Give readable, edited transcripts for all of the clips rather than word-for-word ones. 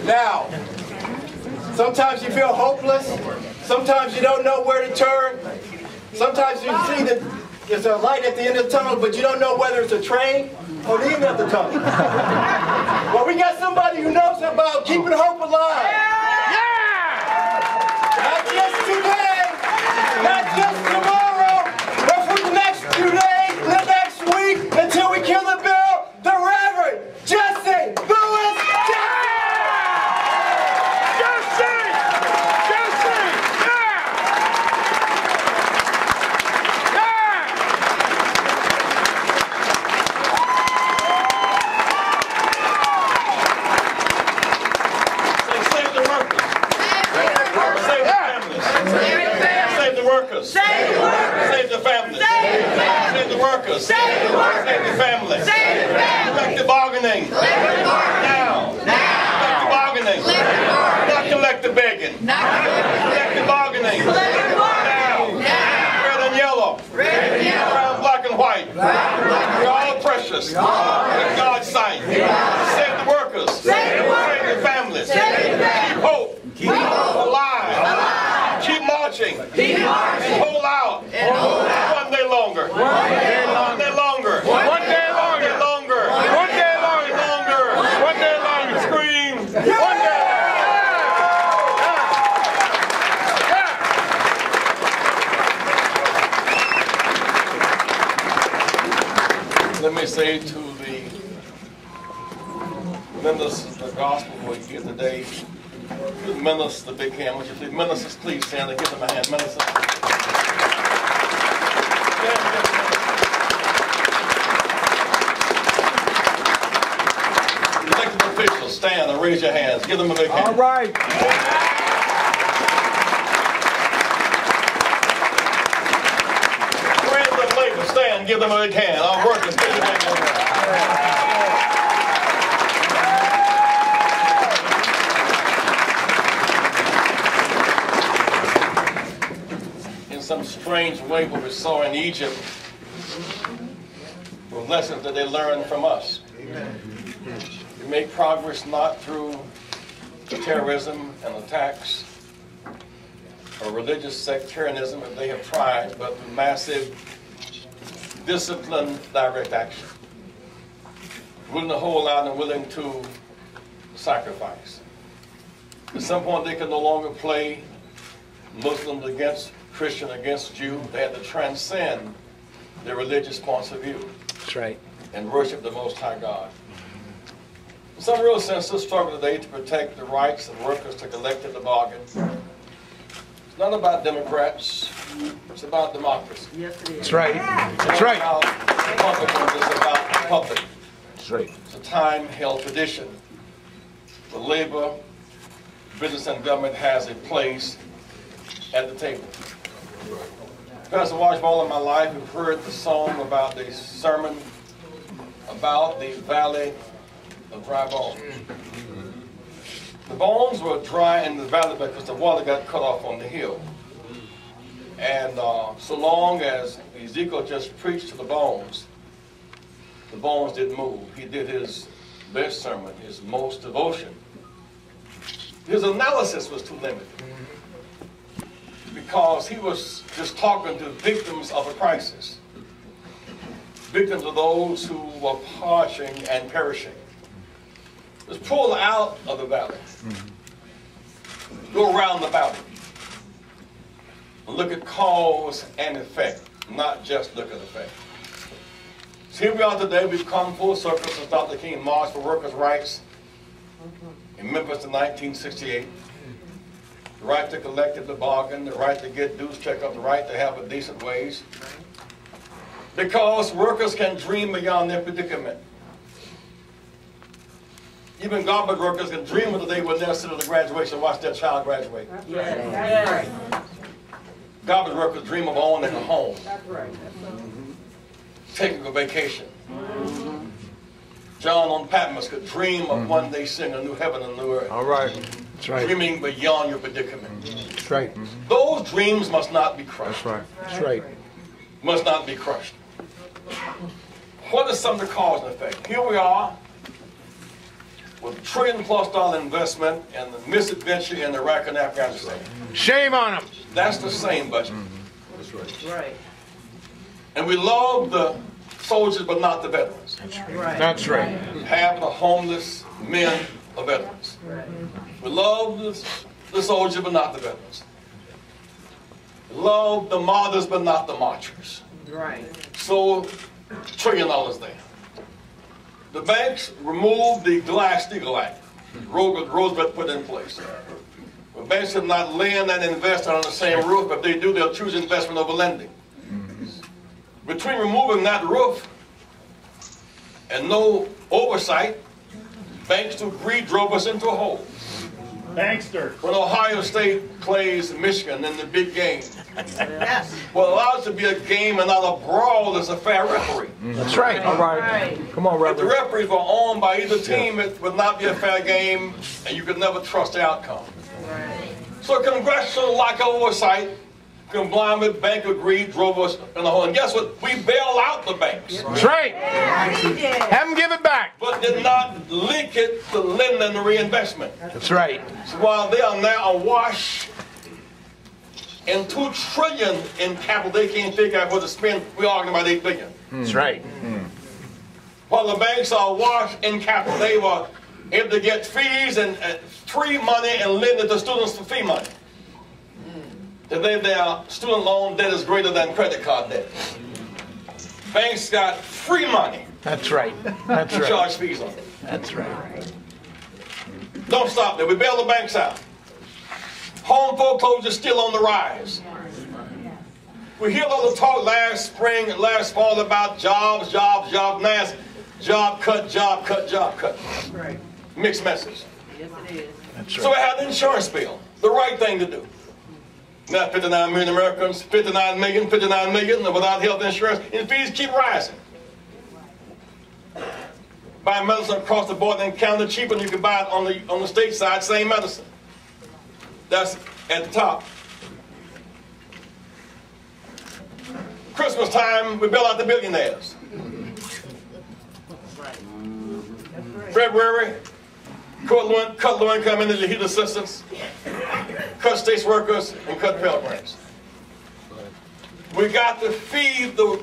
Now, sometimes you feel hopeless. Sometimes you don't know where to turn. Sometimes you see that there's a light at the end of the tunnel, but you don't know whether it's a train or the end of the tunnel. Well, we got somebody who knows about keeping hope alive. Not just today, not just tomorrow, but for the next 2 days, the next week, until we kill the bill, the Reverend Jesse Lewis Jackson! Save the workers. Save the families. Save the workers. Save the workers. Save the families. Save the families. Collective bargaining. Now. Collective bargaining. Not collective begging. Collective bargaining. Now. Red and yellow. Brown, black, and white. We're all precious. In God's sight. Save the workers. Save the families. Keep hope. Alive. Keep marching. Hold out. One day longer. One day longer. One day longer. One day longer. One day longer. Scream. One day longer. Let me say to the members of the gospel who are here today, ministers, the big hand, would you please, ministers, please stand and give them a hand. Ministers. Elected officials, stand and raise your hands. Give them a big hand. All right. Friends of labor, stand, give them a big hand. Our workers, give them a big hand. Some strange way what we saw in Egypt were lessons that they learned from us. We make progress not through terrorism and attacks or religious sectarianism if they have tried, but through massive, disciplined, direct action. Willing to hold out and willing to sacrifice. At some point they could no longer play Muslims against Christian against Jew. They had to transcend their religious points of view. That's right. And worship the Most High God. In some real sense, this struggle today to protect the rights of workers to collective bargain. It's not about Democrats. It's about democracy. Yes, it is. That's right. That's right. It's about the public. That's right. It's a time-held tradition. The labor, business, and government has a place at the table. Pastor Watch, all of my life, we've heard the song about the sermon about the valley of dry bones. The bones were dry in the valley because the water got cut off on the hill. And so long as Ezekiel just preached to the bones didn't move. He did his best sermon, his most devotion. His analysis was too limited, because he was just talking to victims of a crisis, victims of those who were parching and perishing. Just pull out of the valley, go around the valley, and look at cause and effect, not just look at effect. So here we are today. We've come full circle since Dr. King marched for workers' rights in Memphis in 1968. The right to collectively bargain, the right to get dues checked up, the right to have a decent wage. Because workers can dream beyond their predicament. Even garbage workers can dream of the day when they'll sit at the graduation and watch their child graduate. Yes. Garbage workers dream of owning a home. That's right. Taking a vacation. John on Patmos could dream of one day seeing a new heaven and new earth. All right. That's right. Dreaming beyond your predicament. That's right. Those dreams must not be crushed. That's right. That's right. Must not be crushed. What is some of the cause and effect? Here we are. with $1 trillion+ investment and the misadventure in Iraq and Afghanistan. Shame on them. That's the same budget. That's right. Right. And we love the soldiers, but not the veterans. That's right. Half the homeless men are veterans. Right. We love the soldiers, but not the veterans. We love the martyrs, but not the marchers. Right. So, $1 trillion there. The banks removed the Glass-Steagall Act. Roosevelt put in place. The banks should not lend and invest on the same roof. If they do, they'll choose investment over lending. Between removing that roof and no oversight, banks to greed drove us into a hole. Bankster. When Ohio State plays Michigan in the big game, Yes. what allows it to be a game and not a brawl is a fair referee. That's right. All right. Come on, If the Reverend. referees were owned by either team, it would not be a fair game, and you could never trust the outcome. Right. So congressional lack of oversight, combined with bank greed, drove us in the hole. And guess what? We bailed out the banks, That's right. Yeah, he did. Have them give it back. but did not link it to lending and reinvestment. That's right. So while they are now awash in $2 trillion in capital, they can't figure out what to spend. We're arguing about $8 billion. That's right. While the banks are awash in capital, they were able to get fees and free money and lend it to students for fee money. Today their student loan debt is greater than credit card debt. Banks got free money That's right. That's to right. charge fees on it. That's right. Don't stop there. We bail the banks out. Home foreclosure is still on the rise. We hear all the talk last spring and last fall about jobs. Now it's job cut. Right. Mixed message. Yes, it is. That's So we right. had an insurance bill. The right thing to do. Now 59 million Americans, 59 million without health insurance, and fees keep rising. Buy medicine across the board and counter cheaper than you can buy it on the state side, same medicine. That's at the top. Christmas time, we bail out the billionaires. February, cut low income energy heat assistance, cut states workers, and cut Pell Grants. We got to feed the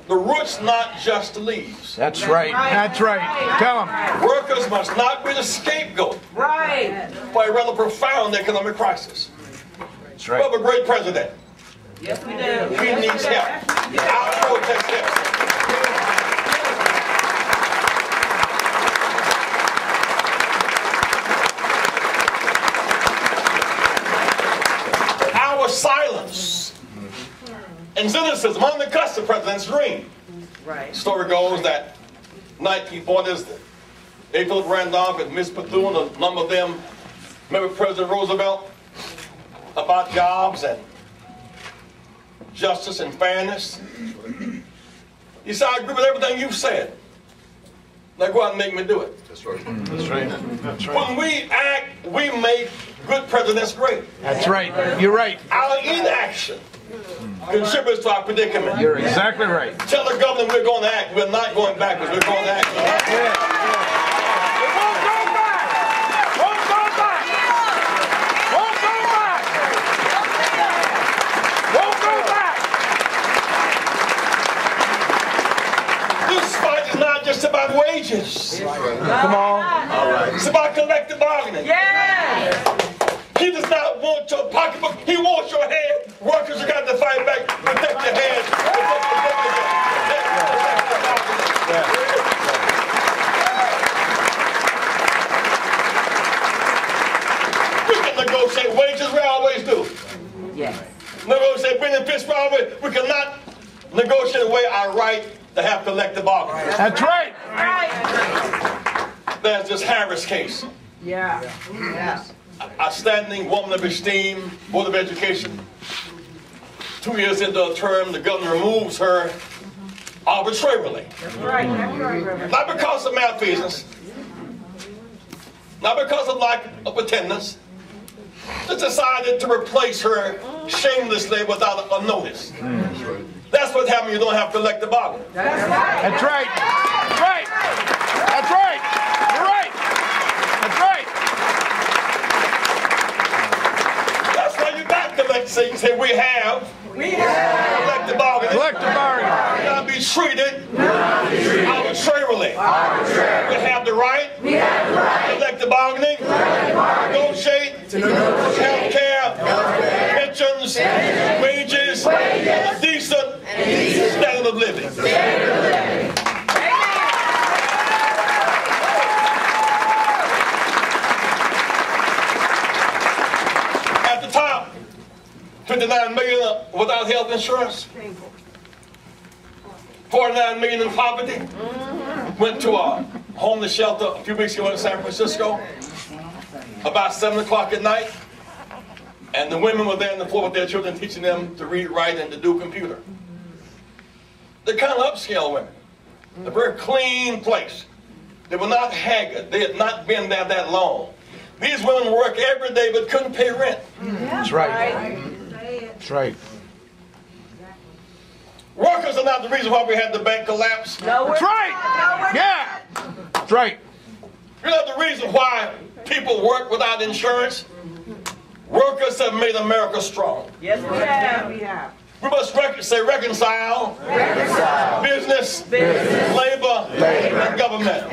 roots, not just the leaves. That's right. That's right. Tell them. Workers must not be the scapegoat Right. for a rather profound economic crisis. That's We right. have a great president. Yes, we do. He needs help. Our protest help. Our silence and cynicism on the cusp of the president's dream. Right. The story goes that 1940s, A. Philip Randolph and Miss Bethune, a number of them, remember President Roosevelt about jobs and justice and fairness. He said, I agree with everything you've said. Now go out and make me do it. That's right. That's right. That's right. When we act, we make good presidents great. That's right. You're right. Our inaction contributes to our predicament. You're exactly right. Tell the government we're going to act. We're not going backwards. We're going to act. It won't go back. Won't go back. Won't go back. Won't go back. This fight is not just about wages. Come on. It's about collective bargaining. Yes. He does not want your pocketbook. He wants your head. Workers, you got to fight back. Protect your head. We can negotiate wages. We always do. Yes. Negotiate benefits. We cannot negotiate away our right to have collective bargaining. That's right. Right. There's this Harris case. Yeah. Yes. Outstanding woman of esteem, Board of Education. 2 years into a term, the governor removes her arbitrarily. That's right. That's right, Reverend. Not because of malfeasance, not because of lack of attendance. Just decided to replace her shamelessly without a notice. That's what happens when you don't have collective bargaining. That's right. That's right. That's right. That's right. You're right. say we have. Collective bargaining. Collective bargaining. We not be treated arbitrarily. We have the right. Collective bargaining. Negotiate. Health care. Pensions. Wages. Decent standard of living. At the top, 59 million without health insurance. 49 million in poverty. Went to a homeless shelter a few weeks ago in San Francisco. About 7 o'clock at night. And the women were there on the floor with their children, teaching them to read, write, and to do computer. They're kind of upscale women. A very clean place. They were not haggard. They had not been there that long. These women work every day but couldn't pay rent. That's right. That's right. Workers are not the reason why we had the bank collapse. That's right. Yeah. That's right. You're not the reason why people work without insurance. Workers have made America strong. Yes, we have. We must reconcile business, labor, and government.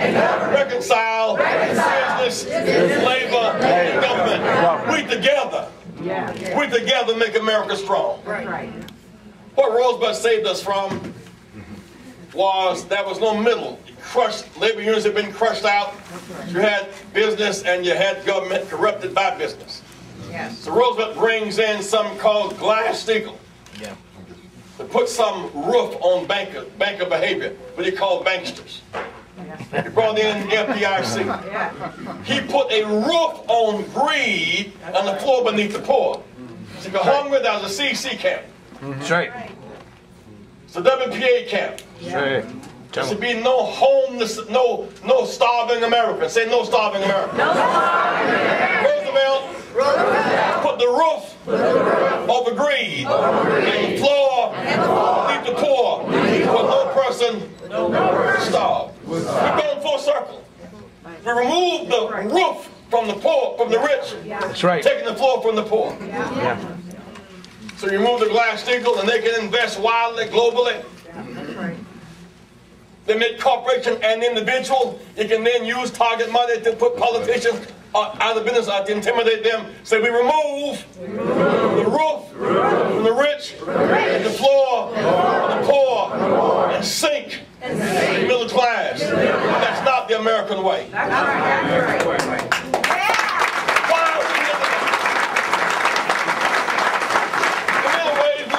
Reconcile business, labor, and government. We together make America strong. Right. What Roosevelt saved us from was there was no middle. Crushed labor unions had been crushed out. You had business and you had government corrupted by business. Yes. So Roosevelt brings in something called Glass-Steagall. Yeah. To put some roof on banker behavior, what he called banksters. He brought in the FDIC. He put a roof on greed on the floor beneath the poor. So if you're hungry, there's a CC camp. That's right. It's a WPA camp. That's right. There should be no homeless, no starving America. Say no starving America. No starving America. Roosevelt put the roof over greed and the floor beneath the poor for no person starved. We've gone full circle. We removed the roof from the poor, from the rich. That's right. Taking the floor from the poor. Yeah. So you remove the Glass-Steagall and they can invest wildly, globally. They make corporation and individual. You can then use target money to put politicians out of business, to intimidate them. So we remove the roof from the rich, and the floor from the poor, and sink the middle class. That's not the American way. We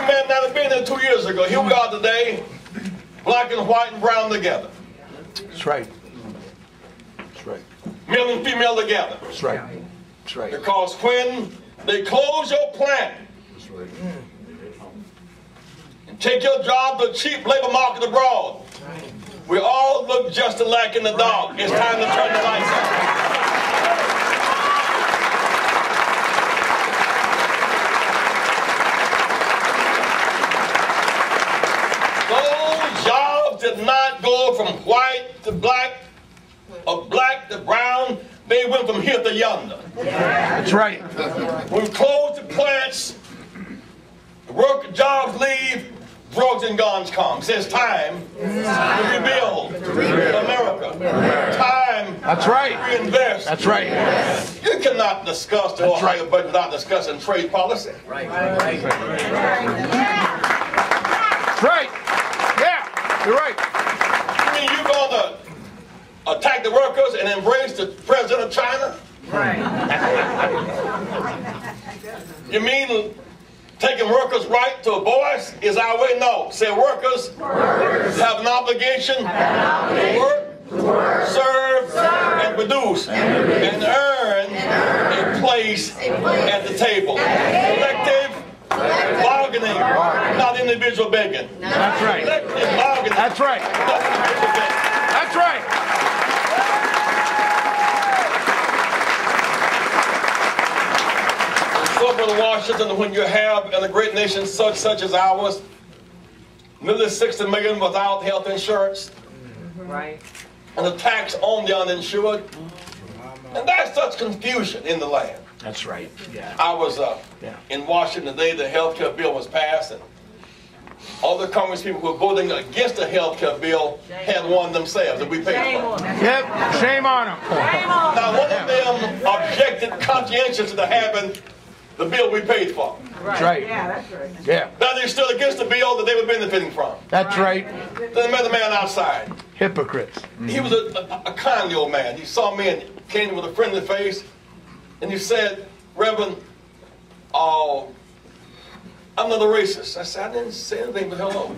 may not have been there 2 years ago. Here we are today, black and white and brown together. That's right. That's right. Male and female together. That's right. That's right. Because when they close your plant and take your job to a cheap labor market abroad, we all look just alike in the dark. It's time to turn the lights on. Those jobs did not go from white to black, or black to brown. They went from here to yonder. That's right. When we close the plants, the work jobs leave, drugs and guns come. It says time to rebuild America. Time That's right. to reinvest. That's right. You cannot discuss the Ohio budget without discussing trade policy. That's right. Yeah, you're right. You mean you're going to attack the workers and embrace the president of China? You mean taking workers' right to a voice is our way? No. Say workers have an obligation to work, serve, and produce, and earn a place at the table. Collective bargaining, not individual begging. That's right. Collective bargaining. That's right. Not individual begging. That's right. So, Brother Washington, when you have in a great nation such as ours, nearly 60 million without health insurance, Right. and a tax on the uninsured, And there's such confusion in the land. That's right. Yeah. I was in Washington the day the health care bill was passed, and all the Congress people who were voting against the health care bill had one themselves that we paid for. Yep. Shame on them. Now, one of them objected conscientiously to having the bill we paid for. That's right. Yeah, that's right. Yeah. Now they stood against the bill that they were benefiting from. That's right. Then I met the man outside. Hypocrites. He was a kindly old man. He saw me and came with a friendly face, and he said, "Reverend, I'm not a racist." I said, "I didn't say anything but hello."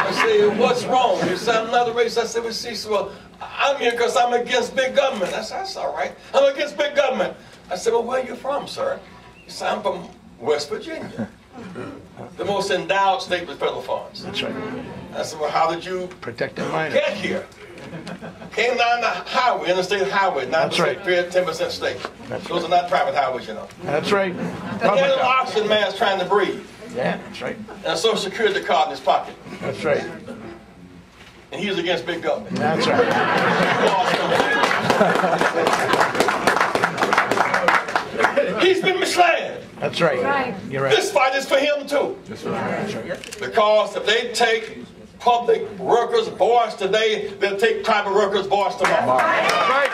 I said, "What's wrong?" He said, "I'm not a racist." I said, "Well, see, so I'm here because I'm against big government." I said, "That's all right. I'm against big government." I said, "Well, where are you from, sir?" He said, "I'm from West Virginia, the most endowed state with federal funds." That's right. I said, "Well, how did you Protect the minor. get here?" Came down the highway, interstate highway, 9% fair, 10% state. Those are not private highways, you know. That's right. And he had an oxygen mask trying to breathe, Yeah, that's right. and a Social Security card in his pocket. That's right. And he was against big government. That's right. He's been misled. That's right. You're right. This fight is for him too. That's right. Because if they take public workers' voice today, they'll take private workers' voice tomorrow. That's right.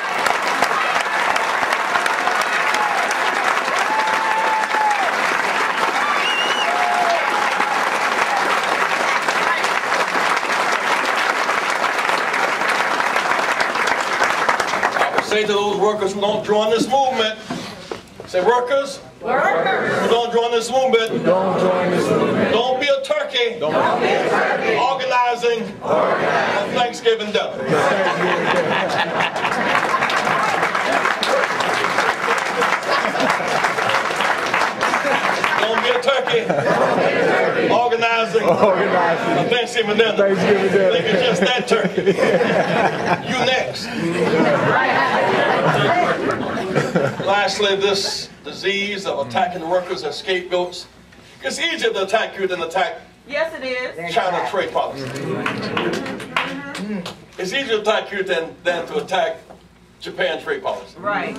I would say to those workers who don't join this movement, say, workers who don't join this movement, don't be a turkey, organizing on Thanksgiving dinner. Don't be a turkey, organizing on Thanksgiving dinner. Think it's just that turkey. You next. Lastly, this disease of attacking workers as scapegoats. It's easier to attack you than attack Yes, it is. China trade policy. It's easier to attack you than to attack Japan trade policy. Right.